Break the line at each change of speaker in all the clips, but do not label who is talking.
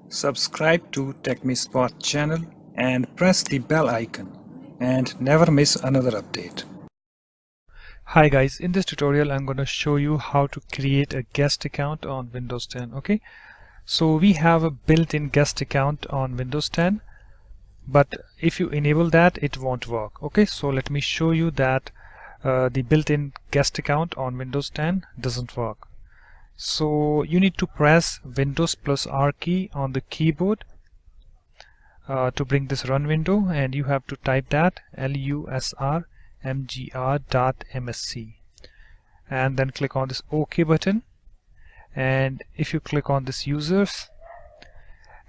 Subscribe to TechMeSpot channel and press the bell icon and never miss another update.
Hi guys, in this tutorial I'm going to show you how to create a guest account on Windows 10. Okay, so we have a built-in guest account on Windows 10, but if you enable that it won't work. Okay, so let me show you that the built-in guest account on Windows 10 doesn't work. So you need to press Windows plus R key on the keyboard to bring this run window, and you have to type that lusrmgr.msc and then click on this OK button. And if you click on this users,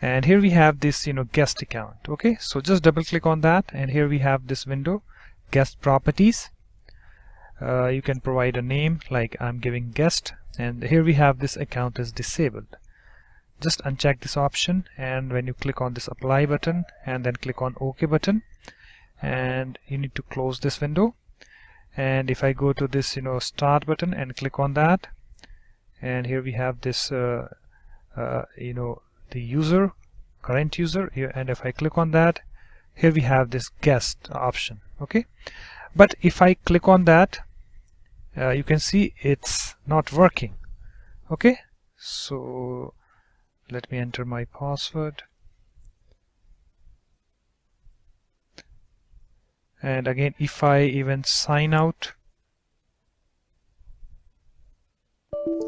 and here we have this guest account. Okay, so just double click on that, and here we have this window, guest properties. You can provide a name like I'm giving guest, and here we have this account is disabled. Just uncheck this option, and when you click on this apply button and then click on OK button, and you need to close this window. And if I go to this start button and click on that, and here we have this the user, current user here, and if I click on that, here we have this guest option. Okay, but if I click on that, you can see it's not working. Okay, so let me enter my password, and again if I even sign out,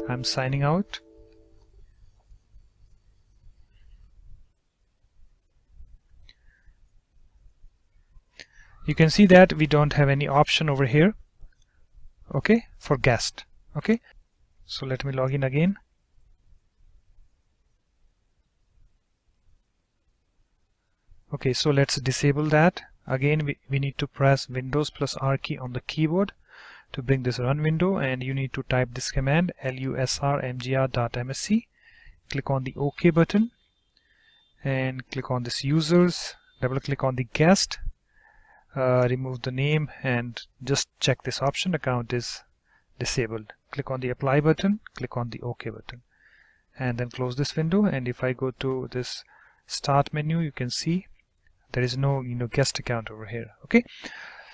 I'm signing out. You can see that we don't have any option over here, okay, for guest. Okay, so let me log in again. Okay, so let's disable that. Again, we need to press Windows plus R key on the keyboard to bring this run window, and you need to type this command lusrmgr.msc. Click on the OK button and click on this users, double click on the guest, remove the name, and just check this option, account is disabled. Click on the apply button, click on the OK button, and then close this window. And if I go to this start menu, you can see there is no guest account over here. Okay,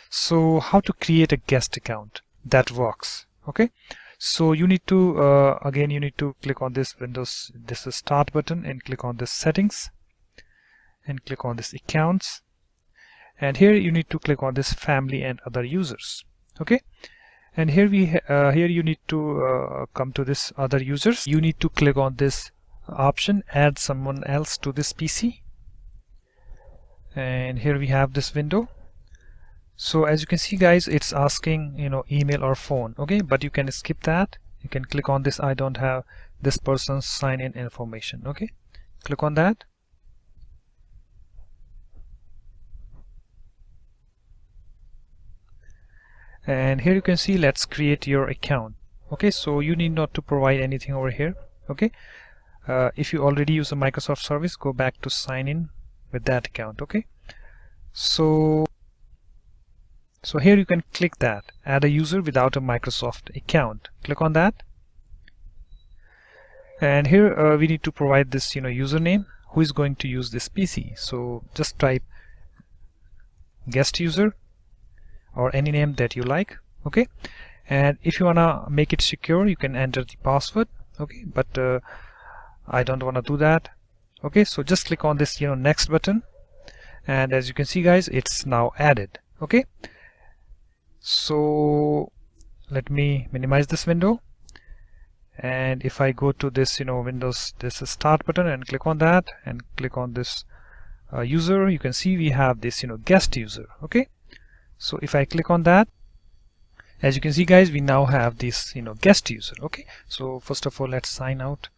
so how to create a guest account that works? Okay, so you need to again you need to click on this Windows, this is start button, and click on this settings and click on this accounts, and here you need to click on this family and other users. Okay, and here here you need to come to this other users. You need to click on this option, add someone else to this PC, and here we have this window. So as you can see guys, it's asking email or phone. Okay, but you can skip that. You can click on this I don't have this person's sign in information. Okay, click on that, and here you can see let's create your account. Okay, so you need not to provide anything over here. Okay, if you already use a Microsoft service, go back to sign in with that account. Okay, so here you can click that add a user without a Microsoft account. Click on that, and here we need to provide this username who is going to use this PC. So just type guest user or any name that you like. Okay, and if you wanna make it secure, you can enter the password. Okay, but I don't want to do that. Okay, so just click on this next button, and as you can see guys, it's now added. Okay, so let me minimize this window, and if I go to this Windows, this is start button, and click on that and click on this user, you can see we have this guest user. Okay, so if I click on that, as you can see guys, we now have this guest user. Okay, so first of all let's sign out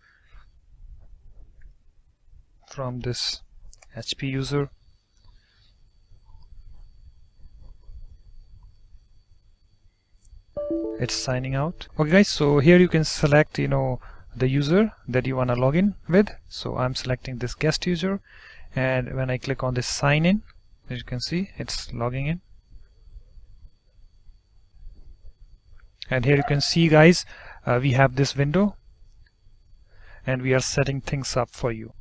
from this HP user. It's signing out. Okay guys, so here you can select the user that you want to log in with. So I'm selecting this guest user, and when I click on this sign in, as you can see it's logging in. And here you can see guys, we have this window and we are setting things up for you.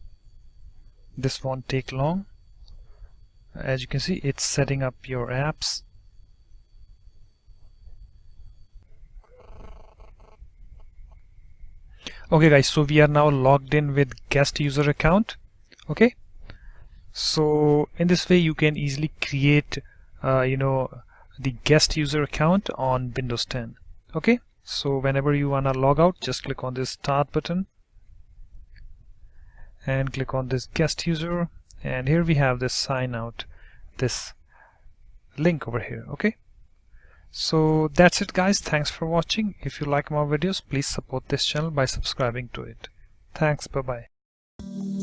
This won't take long. As you can see, it's setting up your apps. Okay guys, so we are now logged in with guest user account. Okay, so in this way you can easily create the guest user account on Windows 10. Okay, so whenever you wanna log out, just click on this start button and click on this guest user, and here we have this sign out, this link over here. Okay, so that's it guys. Thanks for watching. If you like more videos, please support this channel by subscribing to it. Thanks. Bye bye.